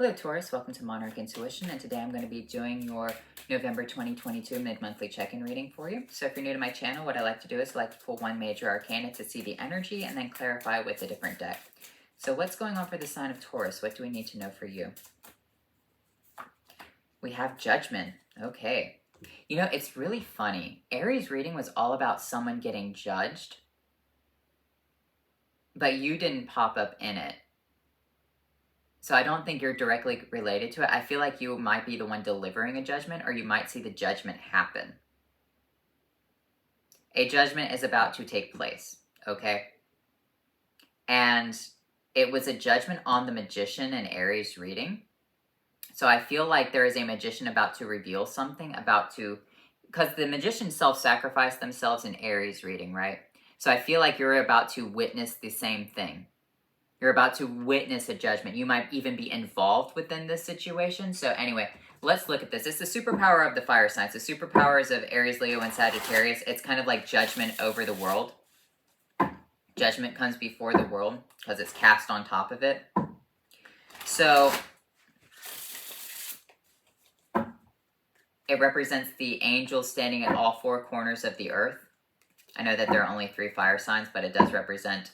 Hello Taurus, welcome to Monarch Intuition, and today I'm going to be doing your November 2022 mid-monthly check-in reading for you. So if you're new to my channel, what I like to do is I like to pull one major arcana to see the energy and then clarify with a different deck. So what's going on for the sign of Taurus? What do we need to know for you? We have Judgment. Okay. You know, it's really funny. Aries reading was all about someone getting judged, but you didn't pop up in it. So I don't think you're directly related to it. I feel like you might be the one delivering a judgment, or you might see the judgment happen. A judgment is about to take place, okay? And it was a judgment on the Magician in Aries reading. So I feel like there is a magician about to reveal something, because the Magician self-sacrificed themselves in Aries reading, right? So I feel like you're about to witness the same thing. You're about to witness a judgment. You might even be involved within this situation. So anyway, let's look at this. It's the superpower of the fire signs. The superpowers of Aries, Leo, and Sagittarius. It's kind of like judgment over the world. Judgment comes before the world because it's cast on top of it. So it represents the angels standing at all four corners of the earth. I know that there are only 3 fire signs, but it does represent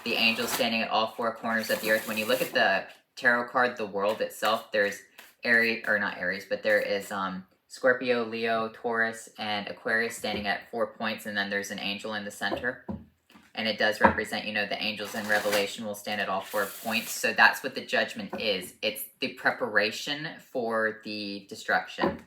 the angels standing at all four corners of the earth. When you look at the tarot card, the world itself, there's Aries, or not Aries, but there is Scorpio, Leo, Taurus, and Aquarius standing at 4 points, and then there's an angel in the center. And it does represent, you know, the angels in Revelation will stand at all 4 points. So that's what the judgment is. It's the preparation for the destruction.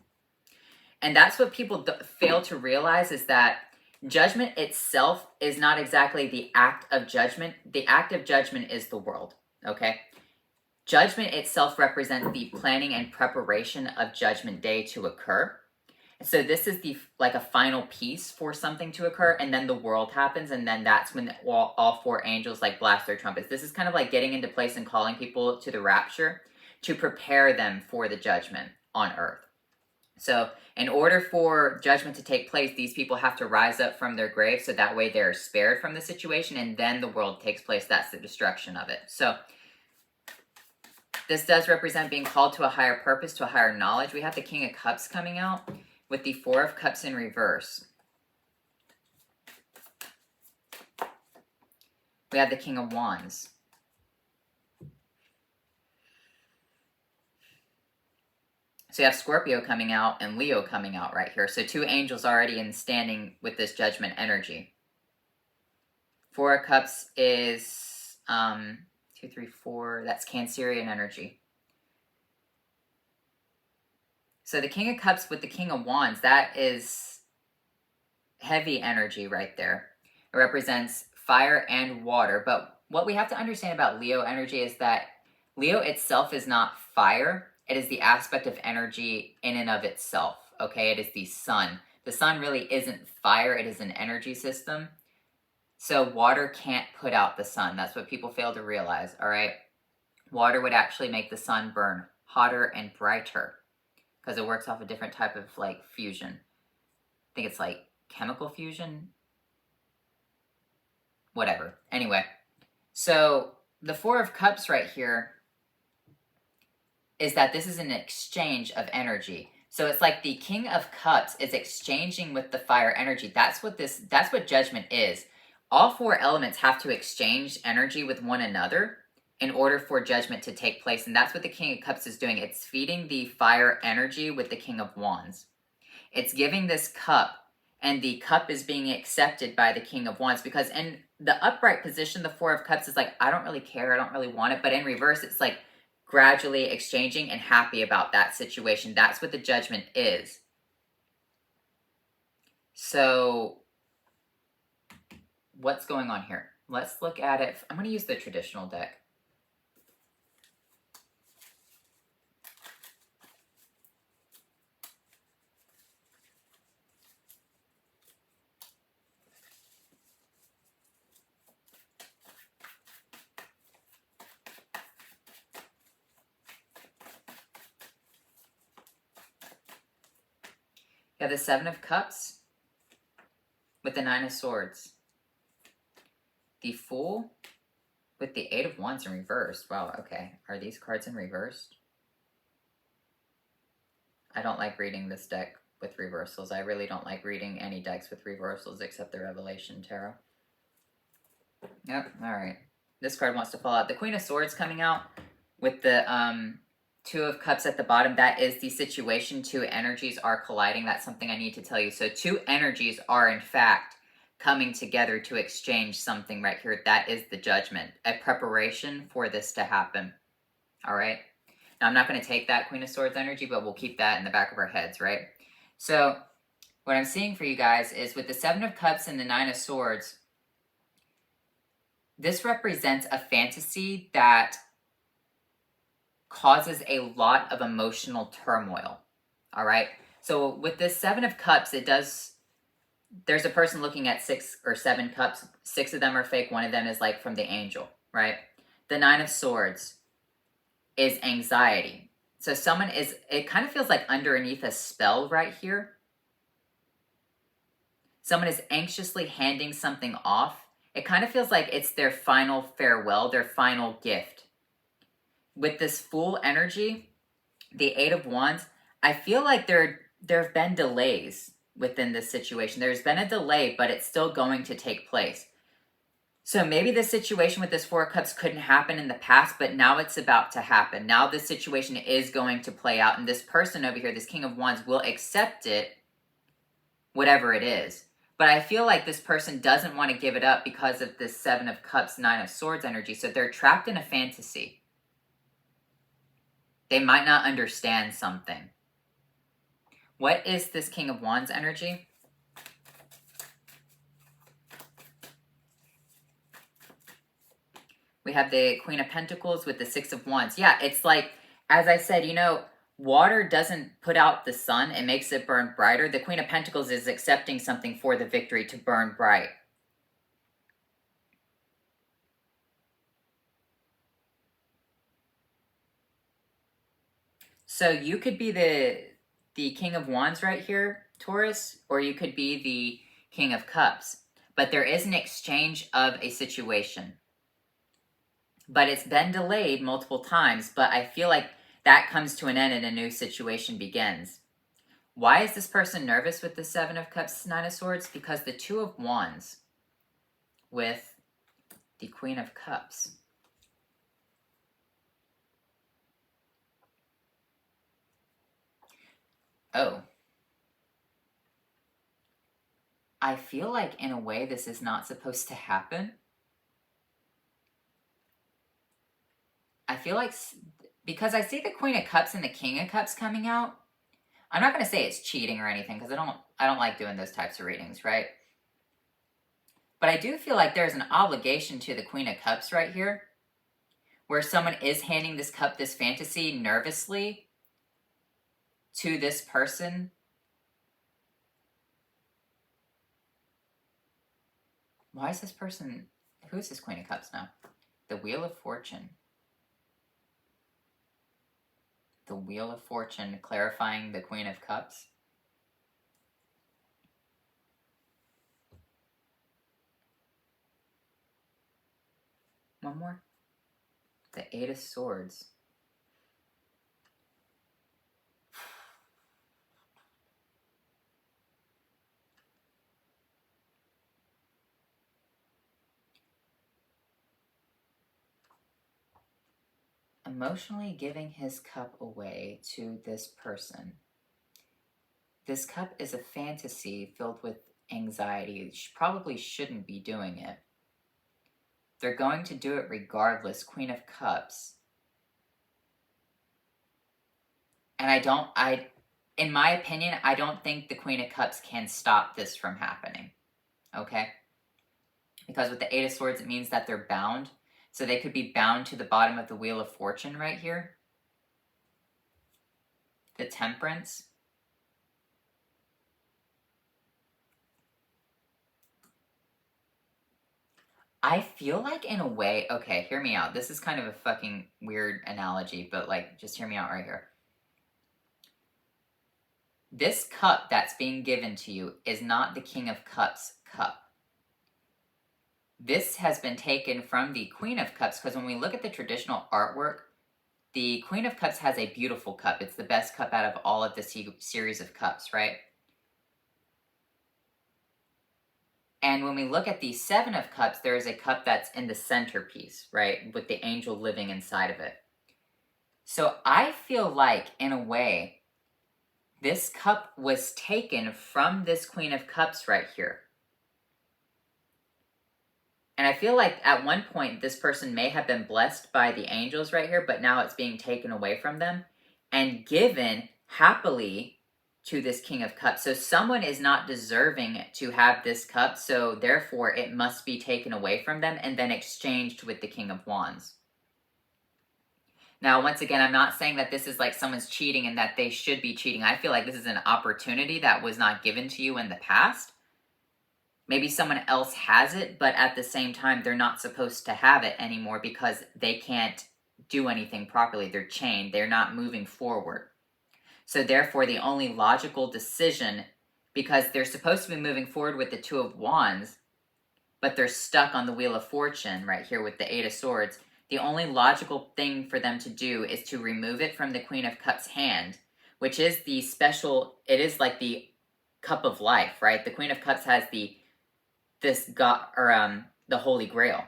And that's what people fail to realize, is that judgment itself is not exactly the act of judgment. The act of judgment is the world, okay? Judgment itself represents the planning and preparation of Judgment Day to occur. So this is like a final piece for something to occur, and then the world happens, and then that's when all 4 angels like blast their trumpets. This is kind of like getting into place and calling people to the rapture to prepare them for the judgment on earth. So in order for judgment to take place, these people have to rise up from their graves, so that way they're spared from the situation, and then the world takes place. That's the destruction of it. So this does represent being called to a higher purpose, to a higher knowledge. We have the King of Cups coming out with the 4 of Cups in reverse. We have the King of Wands. So you have Scorpio coming out and Leo coming out right here. So 2 angels already in standing with this judgment energy. 4 of Cups is 2, 3, 4. That's Cancerian energy. So the King of Cups with the King of Wands, that is heavy energy right there. It represents fire and water. But what we have to understand about Leo energy is that Leo itself is not fire. It is the aspect of energy in and of itself, okay? It is the sun. The sun really isn't fire. It is an energy system. So water can't put out the sun. That's what people fail to realize, all right? Water would actually make the sun burn hotter and brighter because it works off a different type of, like, fusion. I think it's, like, chemical fusion? Whatever. Anyway, so the 4 of Cups right here is that this is an exchange of energy. So it's like the King of Cups is exchanging with the fire energy. That's what judgment is. All 4 elements have to exchange energy with one another in order for judgment to take place. And that's what the King of Cups is doing. It's feeding the fire energy with the King of Wands. It's giving this cup, and the cup is being accepted by the King of Wands, because in the upright position, the 4 of Cups is like, I don't really care, I don't really want it. But in reverse, it's like gradually exchanging and happy about that situation. That's what the judgment is. So what's going on here? Let's look at it. I'm going to use the traditional deck. You have the 7 of Cups with the 9 of Swords. The Fool with the 8 of Wands in reverse. Wow, okay. Are these cards in reverse? I don't like reading this deck with reversals. I really don't like reading any decks with reversals except the Revelation Tarot. Yep, alright. This card wants to fall out. The Queen of Swords coming out with the Two of Cups at the bottom. That is the situation. Two energies are colliding. That's something I need to tell you. So two energies are, in fact, coming together to exchange something right here. That is the Judgment. A preparation for this to happen. Alright? Now, I'm not going to take that Queen of Swords energy, but we'll keep that in the back of our heads, right? So, what I'm seeing for you guys is with the Seven of Cups and the Nine of Swords, this represents a fantasy that causes a lot of emotional turmoil, all right? So with this Seven of Cups, there's a person looking at 6 or 7 cups. 6 of them are fake. 1 of them is like from the angel, right? The Nine of Swords is anxiety. So someone is, it kind of feels like underneath a spell right here. Someone is anxiously handing something off. It kind of feels like it's their final farewell, their final gift. With this Fool energy, the Eight of Wands, I feel like there have been delays within this situation. There's been a delay, but it's still going to take place. So maybe this situation with this Four of Cups couldn't happen in the past, but now it's about to happen. Now this situation is going to play out, and this person over here, this King of Wands, will accept it, whatever it is. But I feel like this person doesn't want to give it up because of this Seven of Cups, Nine of Swords energy. So they're trapped in a fantasy. They might not understand something. What is this King of Wands energy? We have the Queen of Pentacles with the Six of Wands. Yeah, it's like, as I said, you know, water doesn't put out the sun. It makes it burn brighter. The Queen of Pentacles is accepting something for the victory to burn bright. So you could be the King of Wands right here, Taurus, or you could be the King of Cups. But there is an exchange of a situation. But it's been delayed multiple times, but I feel like that comes to an end and a new situation begins. Why is this person nervous with the Seven of Cups, Nine of Swords? Because the Two of Wands with the Queen of Cups. Oh. I feel like, in a way, this is not supposed to happen. I feel like, because I see the Queen of Cups and the King of Cups coming out, I'm not going to say it's cheating or anything, because I don't like doing those types of readings, right? But I do feel like there's an obligation to the Queen of Cups right here, where someone is handing this cup, this fantasy, nervously to this person. Why is this person, who is this Queen of Cups now? The Wheel of Fortune. The Wheel of Fortune clarifying the Queen of Cups. One more. The Eight of Swords. Emotionally giving his cup away to this person. This cup is a fantasy filled with anxiety. Probably shouldn't be doing it. They're going to do it regardless. Queen of Cups. And in my opinion, I don't think the Queen of Cups can stop this from happening. Okay? Because with the Eight of Swords, it means that they're bound. So they could be bound to the bottom of the Wheel of Fortune right here. The Temperance. I feel like, in a way, okay, hear me out. This is kind of a fucking weird analogy, but like, just hear me out right here. This cup that's being given to you is not the King of Cups cup. This has been taken from the Queen of Cups, because when we look at the traditional artwork, the Queen of Cups has a beautiful cup. It's the best cup out of all of the series of cups, right? And when we look at the Seven of Cups, there is a cup that's in the centerpiece, right? With the angel living inside of it. So I feel like, in a way, this cup was taken from this Queen of Cups right here. And I feel like at one point, this person may have been blessed by the angels right here, but now it's being taken away from them and given happily to this King of Cups. So someone is not deserving to have this cup, so therefore it must be taken away from them and then exchanged with the King of Wands. Now, once again, I'm not saying that this is like someone's cheating and that they should be cheating. I feel like this is an opportunity that was not given to you in the past. Maybe someone else has it, but at the same time, they're not supposed to have it anymore because they can't do anything properly. They're chained. They're not moving forward. So therefore, the only logical decision, because they're supposed to be moving forward with the Two of Wands, but they're stuck on the Wheel of Fortune right here with the Eight of Swords, the only logical thing for them to do is to remove it from the Queen of Cups' hand, which is the special, it is like the cup of life, right? The Queen of Cups has the Holy Grail.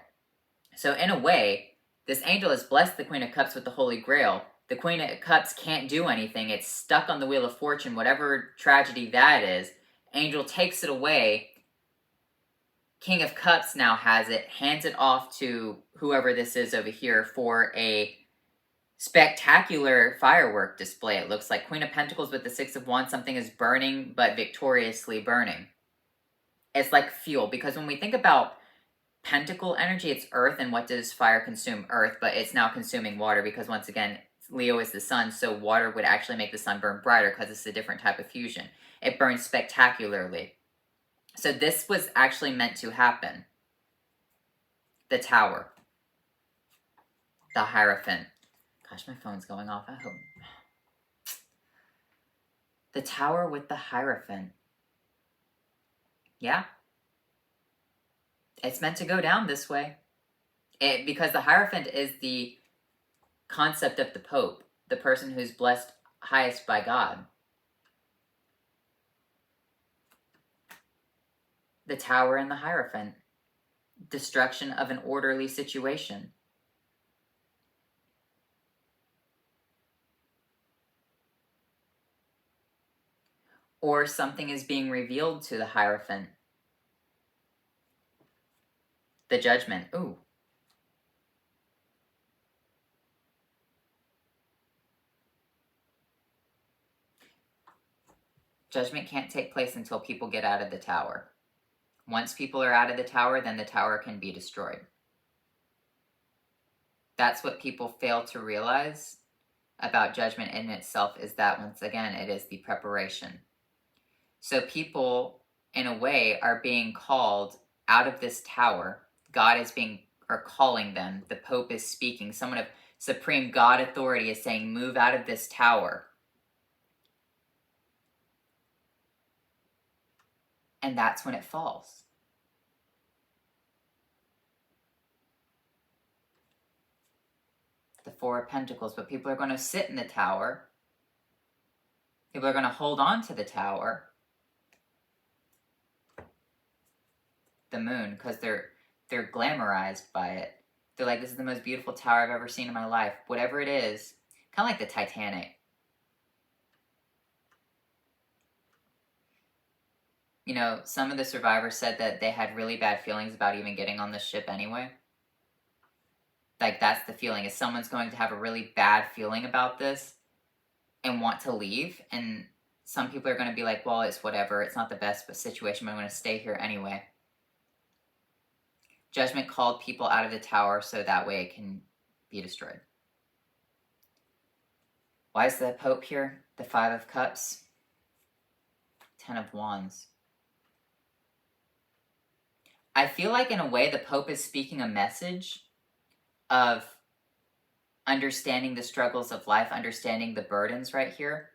So in a way, this angel has blessed the Queen of Cups with the Holy Grail. The Queen of Cups can't do anything. It's stuck on the Wheel of Fortune, whatever tragedy that is. Angel takes it away. King of Cups now has it, hands it off to whoever this is over here for a spectacular firework display. It looks like Queen of Pentacles with the Six of Wands. Something is burning, but victoriously burning. It's like fuel, because when we think about pentacle energy, it's earth, and what does fire consume? Earth, but it's now consuming water because, once again, Leo is the sun, so water would actually make the sun burn brighter because it's a different type of fusion. It burns spectacularly. So this was actually meant to happen. The Tower. The Hierophant. Gosh, my phone's going off. I hope. The Tower with the Hierophant. Yeah. It's meant to go down this way. Because the Hierophant is the concept of the Pope, the person who's blessed highest by God. The Tower and the Hierophant. Destruction of an orderly situation. Or something is being revealed to the Hierophant. The Judgment. Ooh. Judgment can't take place until people get out of the Tower. Once people are out of the Tower, then the Tower can be destroyed. That's what people fail to realize about Judgment in itself, is that, once again, it is the preparation. So people, in a way, are being called out of this Tower. God is calling them. The Pope is speaking. Someone of supreme God authority is saying, move out of this Tower. And that's when it falls. The Four of Pentacles. But people are going to sit in the Tower. People are going to hold on to the Tower. The Moon, because they're glamorized by it. They're like, this is the most beautiful tower I've ever seen in my life. Whatever it is, kind of like the Titanic. You know, some of the survivors said that they had really bad feelings about even getting on the ship anyway. Like, that's the feeling, is someone's going to have a really bad feeling about this and want to leave. And some people are going to be like, well, it's whatever. It's not the best situation, but I'm going to stay here anyway. Judgment called people out of the Tower so that way it can be destroyed. Why is the Pope here? The Five of Cups. Ten of Wands. I feel like, in a way, the Pope is speaking a message of understanding the struggles of life, understanding the burdens right here.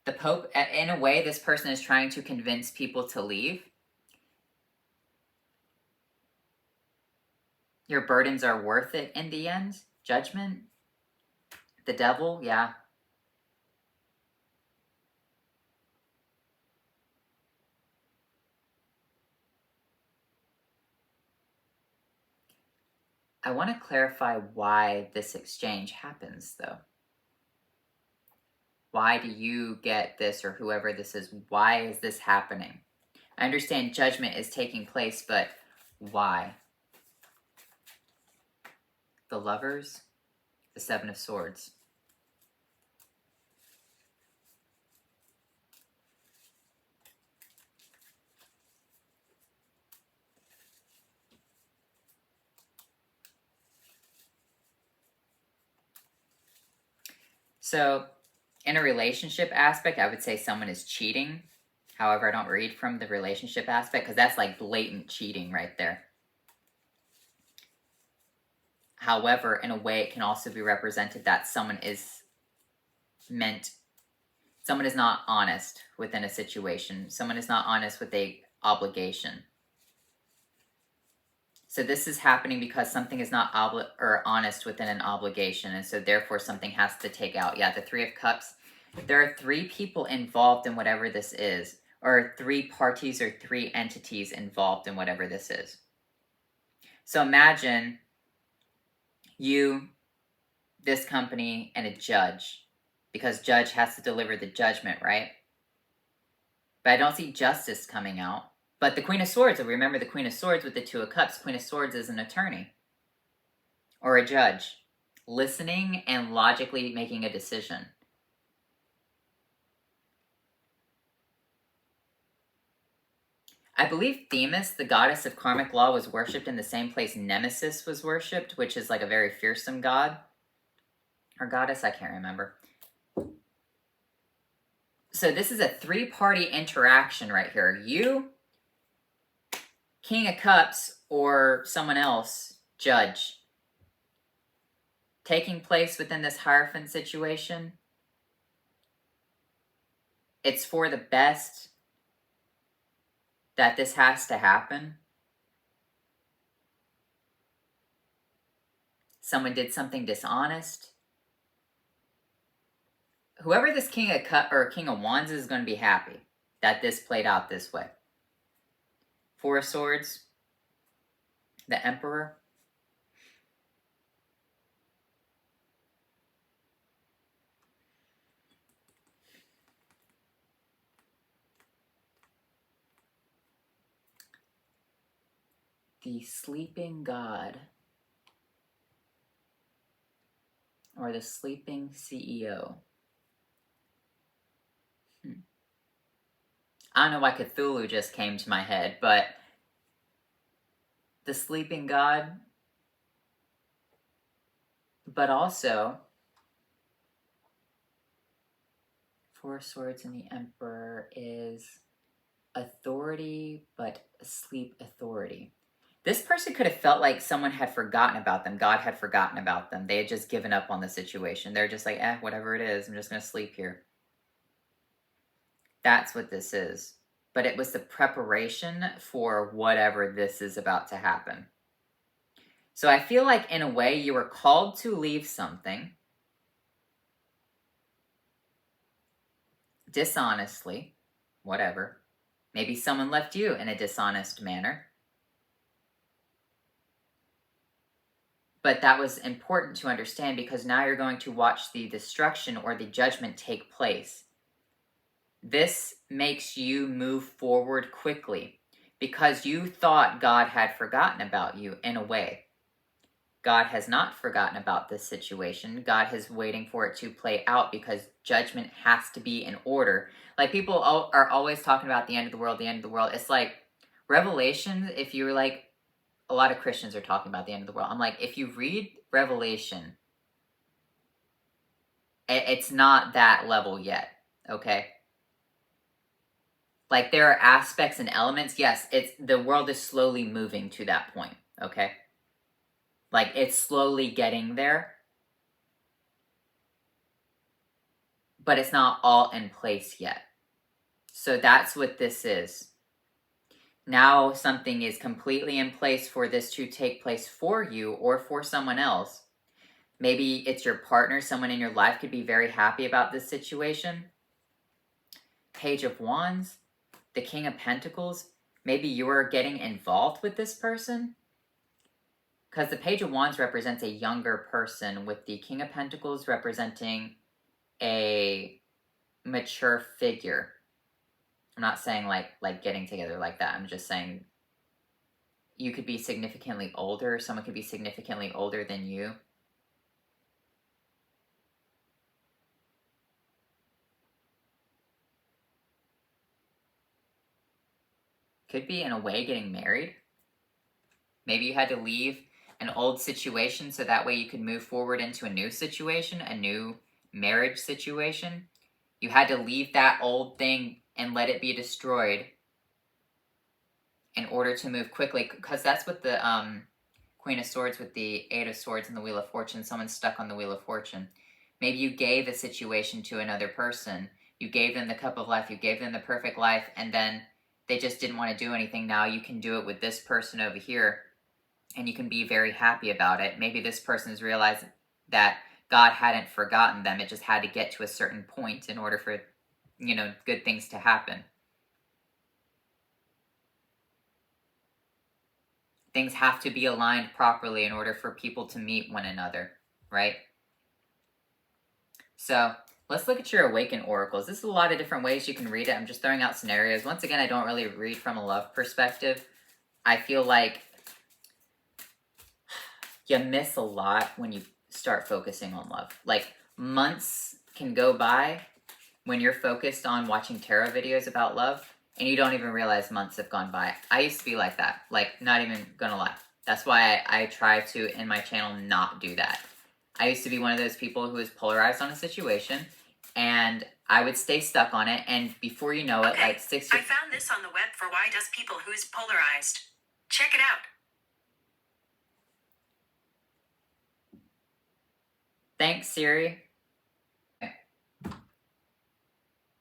The Pope, in a way, this person is trying to convince people to leave. Your burdens are worth it in the end. Judgment. The devil, yeah. I want to clarify why this exchange happens, though. Why do you get this, or whoever this is? Why is this happening? I understand judgment is taking place, but why? The Lovers, the Seven of Swords. So, in a relationship aspect, I would say someone is cheating. However, I don't read from the relationship aspect because that's like blatant cheating right there. However, in a way, it can also be represented that someone is not honest within a situation. Someone is not honest with a obligation. So this is happening because something is not honest within an obligation, and so therefore something has to take out. Yeah, the Three of Cups. There are three people involved in whatever this is, or three parties or three entities involved in whatever this is. So imagine you, this company, and a judge, because judge has to deliver the judgment, right? But I don't see justice coming out. But the Queen of Swords, remember the Queen of Swords with the Two of Cups, Queen of Swords is an attorney or a judge, listening and logically making a decision. I believe Themis, the goddess of karmic law, was worshipped in the same place Nemesis was worshipped, which is like a very fearsome god. Or goddess, I can't remember. So this is a three-party interaction right here. You, King of Cups, or someone else, judge. Taking place within this Hierophant situation. It's for the best that this has to happen. Someone did something dishonest. Whoever this King of Cups or King of Wands is going to be happy that this played out this way. Four of Swords, the Emperor. The Sleeping God, or the Sleeping CEO. I don't know why Cthulhu just came to my head, but the Sleeping God, but also Four of Swords and the Emperor is authority, but sleep authority. This person could have felt like someone had forgotten about them. God had forgotten about them. They had just given up on the situation. They're just like, whatever it is, I'm just going to sleep here. That's what this is. But it was the preparation for whatever this is about to happen. So I feel like in a way you were called to leave something dishonestly, whatever. Maybe someone left you in a dishonest manner. But that was important to understand because now you're going to watch the destruction or the judgment take place. This makes you move forward quickly because you thought God had forgotten about you in a way. God has not forgotten about this situation. God is waiting for it to play out because judgment has to be in order. Like people are always talking about the end of the world, the end of the world. It's like Revelation, if you're like, a lot of Christians are talking about the end of the world. I'm like, if you read Revelation, it's not that level yet, okay? Like there are aspects and elements. Yes, the world is slowly moving to that point, okay? Like it's slowly getting there. But it's not all in place yet. So that's what this is. Now something is completely in place for this to take place for you or for someone else. Maybe it's your partner, someone in your life could be very happy about this situation. Page of Wands, the King of Pentacles. Maybe you're getting involved with this person. Because the Page of Wands represents a younger person, with the King of Pentacles representing a mature figure. I'm not saying like getting together like that. I'm just saying you could be significantly older. Someone could be significantly older than you. Could be, in a way, getting married. Maybe you had to leave an old situation so that way you could move forward into a new situation, a new marriage situation. You had to leave that old thing and let it be destroyed in order to move quickly, because that's what the Queen of Swords with the Eight of Swords and the Wheel of Fortune, someone's stuck on the Wheel of Fortune. Maybe you gave a situation to another person. You gave them the cup of life. You gave them the perfect life, and then they just didn't want to do anything. Now you can do it with this person over here, and you can be very happy about it. Maybe this person's realized that God hadn't forgotten them. It just had to get to a certain point in order for, good things to happen. Things have to be aligned properly in order for people to meet one another, right? So let's look at your Awakened oracles. This is a lot of different ways you can read it. I'm just throwing out scenarios. Once again, I don't really read from a love perspective. I feel like you miss a lot when you start focusing on love. Like, months can go by when you're focused on watching tarot videos about love, and you don't even realize months have gone by. I used to be like that. Like, not even gonna lie. That's why I try to, in my channel, not do that. I used to be one of those people who was polarized on a situation, and I would stay stuck on it, and before you know it, Okay, like 6 I found this on the web for why does people who's polarized. Check it out. Thanks, Siri.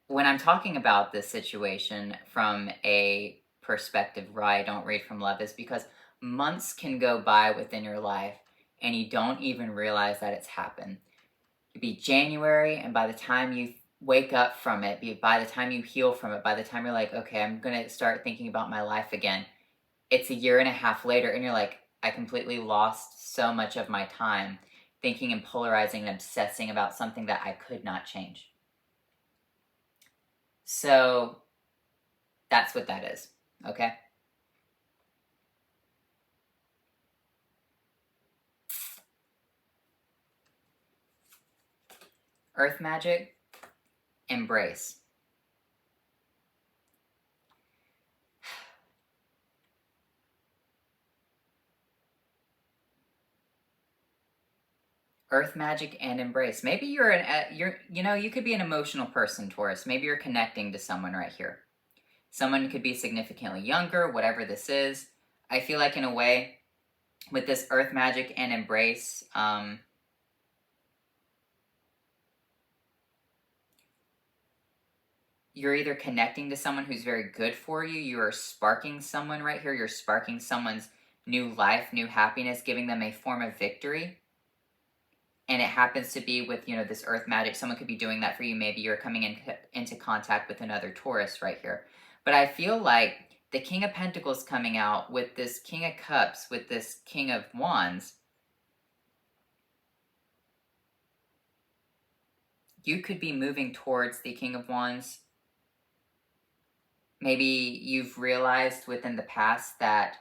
When I'm talking about this situation from a perspective where I don't read from love, is because months can go by within your life and you don't even realize that it's happened. It'd be January, and by the time you wake up from it, by the time you heal from it, by the time you're like, okay, I'm going to start thinking about my life again, it's a year and a half later, and you're like, I completely lost so much of my time thinking and polarizing and obsessing about something that I could not change. So that's what that is, okay? Earth magic, embrace. Earth magic and embrace. Maybe you could be an emotional person, Taurus. Maybe you're connecting to someone right here. Someone could be significantly younger, whatever this is. I feel like, in a way, with this earth magic and embrace, you're either connecting to someone who's very good for you, you are sparking someone right here, you're sparking someone's new life, new happiness, giving them a form of victory. And it happens to be with, this earth magic. Someone could be doing that for you. Maybe you're coming into contact with another Taurus right here. But I feel like the King of Pentacles coming out with this King of Cups, with this King of Wands, you could be moving towards the King of Wands. Maybe you've realized within the past that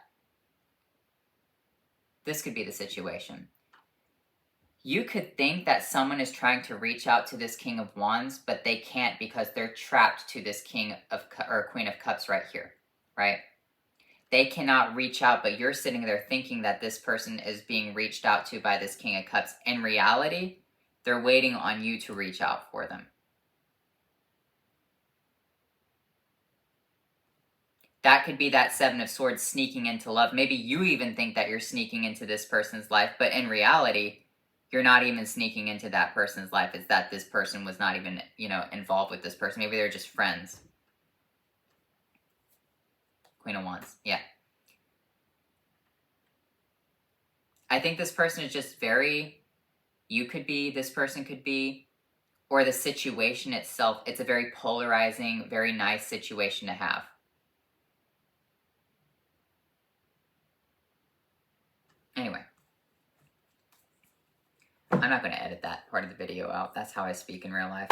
this could be the situation. You could think that someone is trying to reach out to this King of Wands, but they can't because they're trapped to this Queen of Cups right here, right? They cannot reach out, but you're sitting there thinking that this person is being reached out to by this King of Cups. In reality, they're waiting on you to reach out for them. That could be that Seven of Swords sneaking into love. Maybe you even think that you're sneaking into this person's life, but in reality, you're not even sneaking into that person's life. It's that this person was not even, involved with this person. Maybe they're just friends. Queen of Wands, yeah. I think this person is just very you could be, this person could be, or the situation itself. It's a very polarizing, very nice situation to have. Anyway, I'm not going to edit that part of the video out. That's how I speak in real life.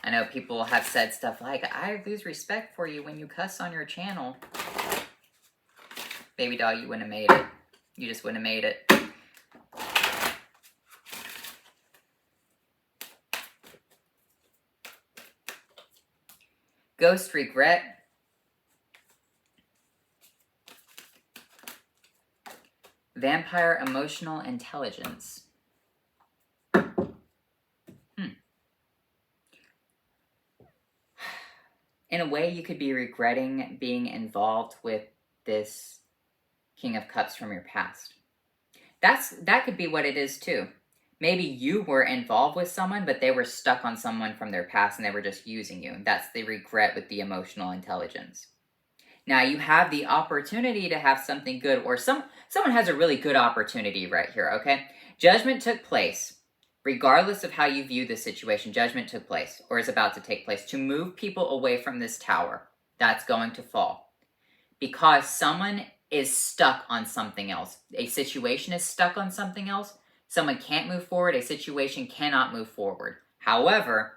I know people have said stuff like, I lose respect for you when you cuss on your channel. Baby doll, you wouldn't have made it. You just wouldn't have made it. Ghost regret. Vampire emotional intelligence. In a way, you could be regretting being involved with this King of Cups from your past. That could be what it is too. Maybe you were involved with someone, but they were stuck on someone from their past and they were just using you. That's the regret with the emotional intelligence. Now you have the opportunity to have something good, or someone has a really good opportunity right here, okay? Judgment took place. Regardless of how you view the situation, judgment took place, or is about to take place, to move people away from this tower that's going to fall. Because someone is stuck on something else. A situation is stuck on something else. Someone can't move forward. A situation cannot move forward. However,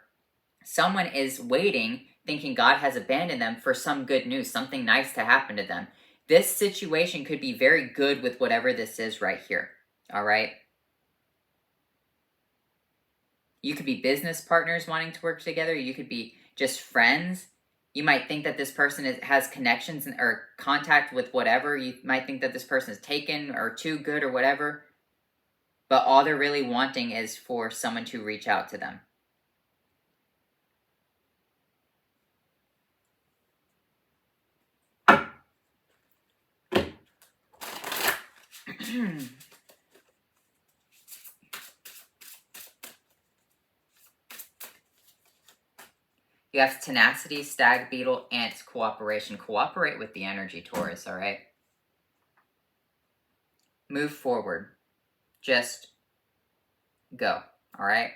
someone is waiting, thinking God has abandoned them for some good news, something nice to happen to them. This situation could be very good with whatever this is right here. All right? You could be business partners wanting to work together. You could be just friends. You might think that this person has connections or contact with whatever. You might think that this person is taken or too good or whatever. But all they're really wanting is for someone to reach out to them. You have tenacity, stag beetle, ants, cooperation. Cooperate with the energy, Taurus, all right? Move forward. Just go, all right?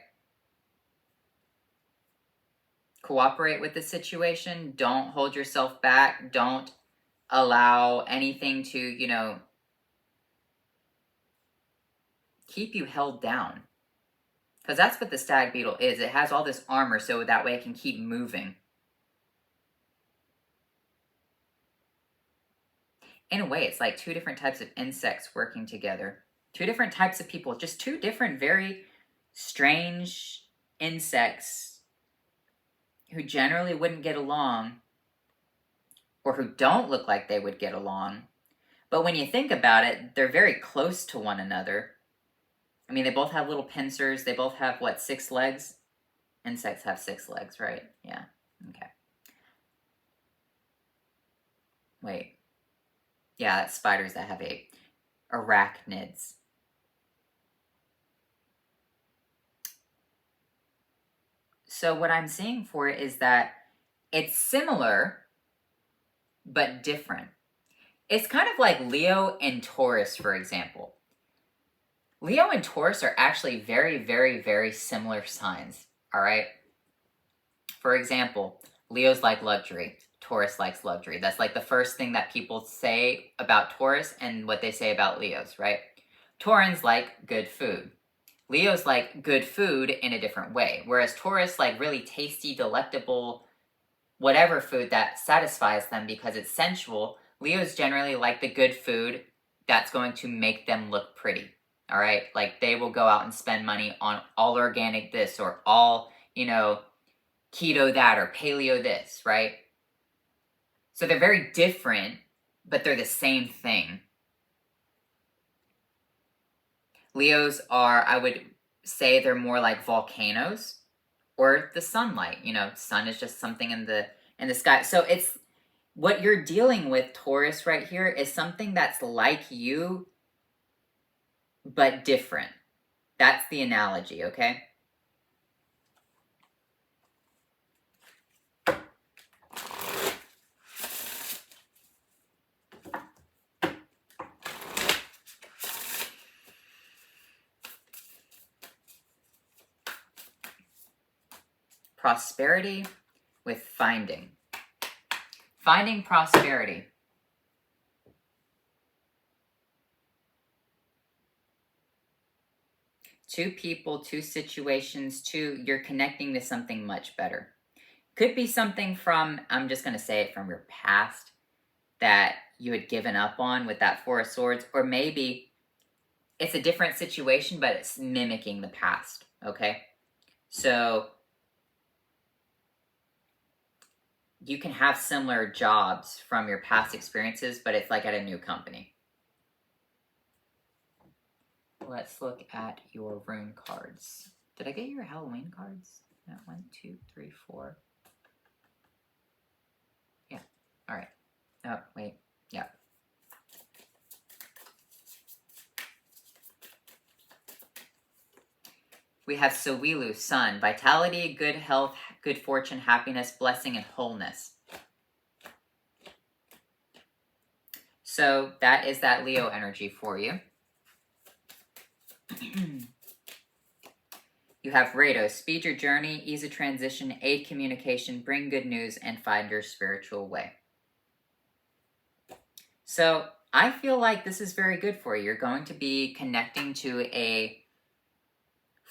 Cooperate with the situation. Don't hold yourself back. Don't allow anything to, keep you held down. Because that's what the stag beetle is. It has all this armor so that way it can keep moving. In a way, it's like two different types of insects working together. Two different types of people. Just two different, very strange insects who generally wouldn't get along, or who don't look like they would get along. But when you think about it, they're very close to one another. I mean, they both have little pincers. They both have, 6 legs? Insects have 6 legs, right? Yeah, okay. Wait. Yeah, that's spiders that have 8. Arachnids. So what I'm seeing for it is that it's similar, but different. It's kind of like Leo and Taurus, for example. Leo and Taurus are actually very, very, very similar signs, all right? For example, Leo's like luxury. Taurus likes luxury. That's like the first thing that people say about Taurus and what they say about Leos, right? Taurans like good food. Leos like good food in a different way. Whereas Taurus like really tasty, delectable, whatever food that satisfies them because it's sensual. Leos generally like the good food that's going to make them look pretty. All right? Like they will go out and spend money on all organic this or all, keto that or paleo this, right? So they're very different, but they're the same thing. Leos are, I would say, they're more like volcanoes or the sunlight. Sun is just something in the sky. So it's what you're dealing with, Taurus, right here is something that's like you, but different. That's the analogy, okay? prosperity with finding. Finding prosperity. Two people, two situations, you're connecting to something much better. Could be something from, I'm just going to say it, from your past that you had given up on with that Four of Swords, or maybe it's a different situation, but it's mimicking the past, okay? So you can have similar jobs from your past experiences, but it's like at a new company. Let's look at your rune cards. Did I get your Halloween cards? No, 1, 2, 3, 4. Yeah, all right. Oh, wait, yeah. We have Sowilu, sun, vitality, good health, good fortune, happiness, blessing, and wholeness. So that is that Leo energy for you. You have Rado, speed your journey, ease a transition, aid communication, bring good news, and find your spiritual way. So I feel like this is very good for you. You're going to be connecting to a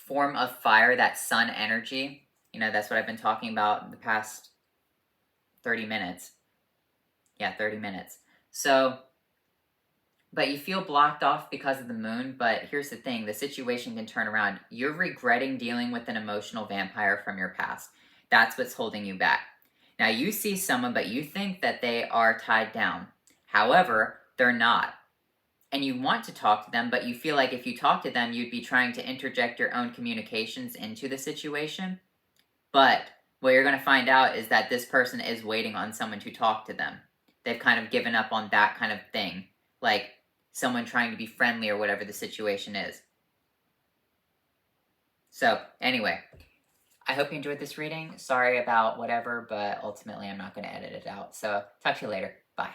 form of fire, that sun energy. You know, that's what I've been talking about the past 30 minutes. Yeah, 30 minutes. So, but you feel blocked off because of the moon. But here's the thing, the situation can turn around. You're regretting dealing with an emotional vampire from your past. That's what's holding you back. Now you see someone, but you think that they are tied down. However, they're not. And you want to talk to them, but you feel like if you talk to them, you'd be trying to interject your own communications into the situation. But what you're going to find out is that this person is waiting on someone to talk to them. They've kind of given up on that kind of thing. Like someone trying to be friendly or whatever the situation is. So, anyway, I hope you enjoyed this reading. Sorry about whatever, but ultimately I'm not going to edit it out. So, talk to you later. Bye.